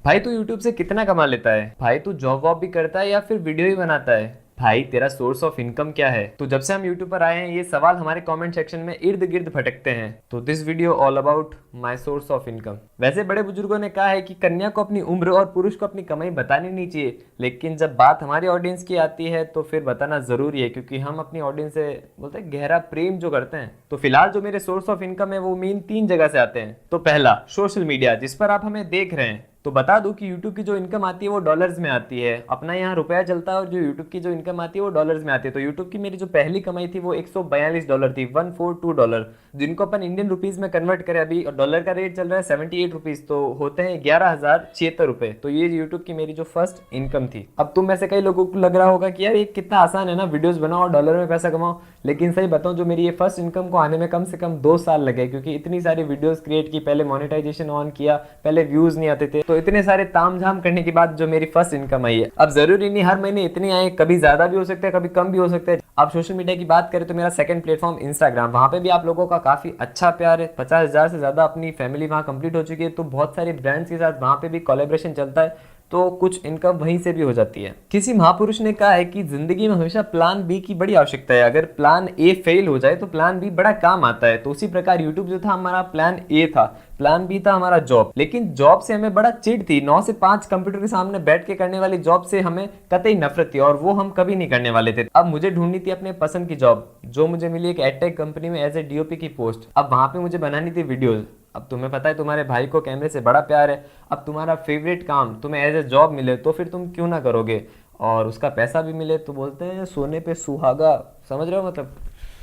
भाई तू यूट्यूब से कितना कमा लेता है? भाई तू जॉब वॉब भी करता है या फिर वीडियो ही बनाता है? भाई तेरा सोर्स ऑफ इनकम क्या है? तो जब से हम यूट्यूब पर आए हैं ये सवाल हमारे कमेंट सेक्शन में इर्द गिर्द भटकते हैं। तो this video all about my source of income. वैसे बड़े बुजुर्गों ने कहा है कि कन्या को अपनी उम्र और पुरुष को अपनी कमाई बतानी नहीं चाहिए, लेकिन जब बात हमारी ऑडियंस की आती है तो फिर बताना जरूरी है, क्योंकि हम अपनी ऑडियंस से बोलते हैं गहरा प्रेम जो करते हैं। तो फिलहाल जो मेरे सोर्स ऑफ इनकम है वो मेन 3 जगह से आते हैं। तो पहला, सोशल मीडिया, जिस पर आप हमें देख रहे हैं। तो बता दूं कि YouTube की जो इनकम आती है वो डॉलर्स में आती है। अपना यहाँ रुपया चलता है और जो YouTube की जो इनकम आती है वो डॉलर्स में आती है। तो YouTube की मेरी जो पहली कमाई थी वो $142 थी, $142, जिनको अपन इंडियन रुपीज में कन्वर्ट करें, अभी डॉलर का रेट चल रहा है 78 रुपीज, तो होते हैं 11,076 रुपए। तो ये YouTube की मेरी जो फर्स्ट इनकम थी। अब तुम में से कई लोगों को लग रहा होगा कि यार ये कितना आसान है ना, वीडियोस बनाओ और डॉलर में पैसा कमाओ। लेकिन सही बताऊं, जो मेरी ये फर्स्ट इनकम को आने में कम से कम 2 साल लगे, क्योंकि इतनी सारी वीडियोस क्रिएट की, पहले मोनेटाइजेशन ऑन किया, पहले व्यूज नहीं आते थे, तो इतने सारे तामझाम करने के बाद जो मेरी फर्स्ट इनकम आई है। अब जरूरी नहीं हर महीने इतनी आए, कभी ज्यादा भी हो सकता है, कभी कम भी हो सकता है। अब सोशल मीडिया की बात करें तो मेरा सेकंड प्लेटफॉर्म इंस्टाग्राम, वहां पे भी आप लोगों का काफी अच्छा प्यार है। 50,000 से ज्यादा अपनी फैमिली वहां कंप्लीट हो चुकी है, तो बहुत सारे ब्रांड्स के साथ वहां पे भी कोलैबोरेशन चलता है, तो कुछ इनकम वहीं से भी हो जाती है। किसी महापुरुष ने कहा है कि जिंदगी में हमेशा प्लान बी की बड़ी आवश्यकता है। अगर प्लान ए फेल हो जाए तो प्लान बी बड़ा काम आता है। तो उसी प्रकार यूट्यूब जो था हमारा प्लान ए था, प्लान बी था हमारा जॉब। लेकिन जॉब से हमें बड़ा चिढ़ थी, 9 से 5 कंप्यूटर के सामने बैठ के करने वाली जॉब से हमें कतई नफरत थी, और वो हम कभी नहीं करने वाले थे। अब मुझे ढूंढनी थी अपने पसंद की जॉब, जो मुझे मिली एक एडटेक कंपनी में एज ए डीओपी की पोस्ट। अब वहां पे मुझे बनानी थी वीडियोज। अब तुम्हें पता है तुम्हारे भाई को कैमरे से बड़ा प्यार है। अब तुम्हारा फेवरेट काम तुम्हें एज ए जॉब मिले तो फिर तुम क्यों ना करोगे, और उसका पैसा भी मिले, तो बोलते हैं सोने पे सुहागा, समझ रहे हो मतलब।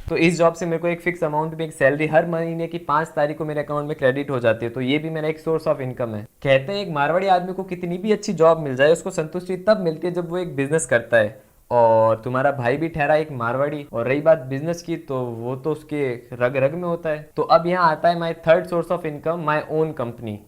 तो इस जॉब से मेरे को एक फिक्स अमाउंट में एक सैलरी हर महीने की 5 तारीख को मेरे अकाउंट में क्रेडिट हो जाती है। तो ये भी मेरा एक सोर्स ऑफ इनकम है। कहते हैं एक मारवाड़ी आदमी को कितनी भी अच्छी जॉब मिल जाए उसको संतुष्टि तब मिलती है जब वो एक बिजनेस करता है, और तुम्हारा भाई भी ठहरा एक मारवाड़ी। और रही बात बिजनेस की, तो वो तो उसके रग रग में होता है। तो अब यहाँ आता है my third source of income, my own company.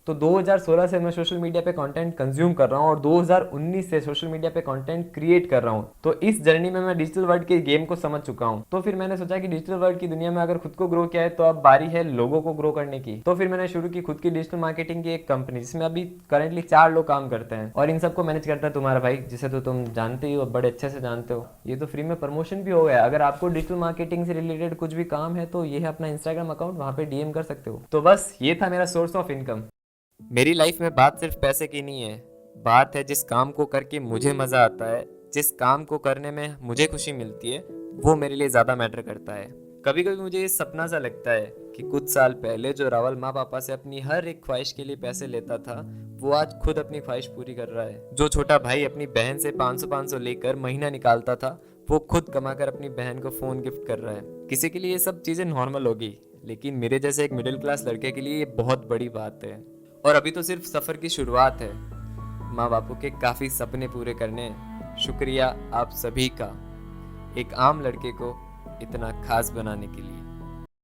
तो 2016 से मैं सोशल मीडिया पे कंटेंट कंज्यूम कर रहा हूँ और 2019 से सोशल मीडिया पे कंटेंट क्रिएट कर रहा हूँ। तो इस जर्नी में मैं डिजिटल वर्ल्ड के गेम को समझ चुका हूँ। तो फिर मैंने सोचा कि डिजिटल वर्ल्ड की दुनिया में अगर खुद को ग्रो किया है तो अब बारी है लोगों को ग्रो करने की। तो फिर मैंने शुरू की खुद की डिजिटल मार्केटिंग की एक कंपनी, जिसमें अभी करंटली 4 लोग काम करते हैं, और इन सबको मैनेज करता है तुम्हारा भाई, जिसे तो तुम जानते ही हो, बड़े अच्छे से जानते हो। ये तो फ्री में प्रमोशन भी हो गया। अगर आपको डिजिटल मार्केटिंग से रिलेटेड कुछ भी काम है तो ये है अपना इंस्टाग्राम अकाउंट, वहाँ पे डीएम कर सकते हो। तो बस ये था मेरा सोर्स ऑफ इनकम। मेरी लाइफ में बात सिर्फ पैसे की नहीं है, बात है जिस काम को करके मुझे मज़ा आता है, जिस काम को करने में मुझे खुशी मिलती है, वो मेरे लिए ज़्यादा मैटर करता है। कभी कभी मुझे ये सपना सा लगता है कि कुछ साल पहले जो रावल माँ पापा से अपनी हर एक ख्वाहिश के लिए पैसे लेता था, वो आज खुद अपनी ख्वाहिश पूरी कर रहा है। जो छोटा भाई अपनी बहन से 500-500 लेकर महीना निकालता था, वो खुद कमाकर अपनी बहन को फ़ोन गिफ्ट कर रहा है। किसी के लिए ये सब चीज़ें नॉर्मल होगी, लेकिन मेरे जैसे एक मिडिल क्लास लड़के के लिए ये बहुत बड़ी बात है। और अभी तो सिर्फ सफ़र की शुरुआत है। माँ बापू के काफ़ी सपने पूरे करने, शुक्रिया आप सभी का, एक आम लड़के को इतना खास बनाने के लिए।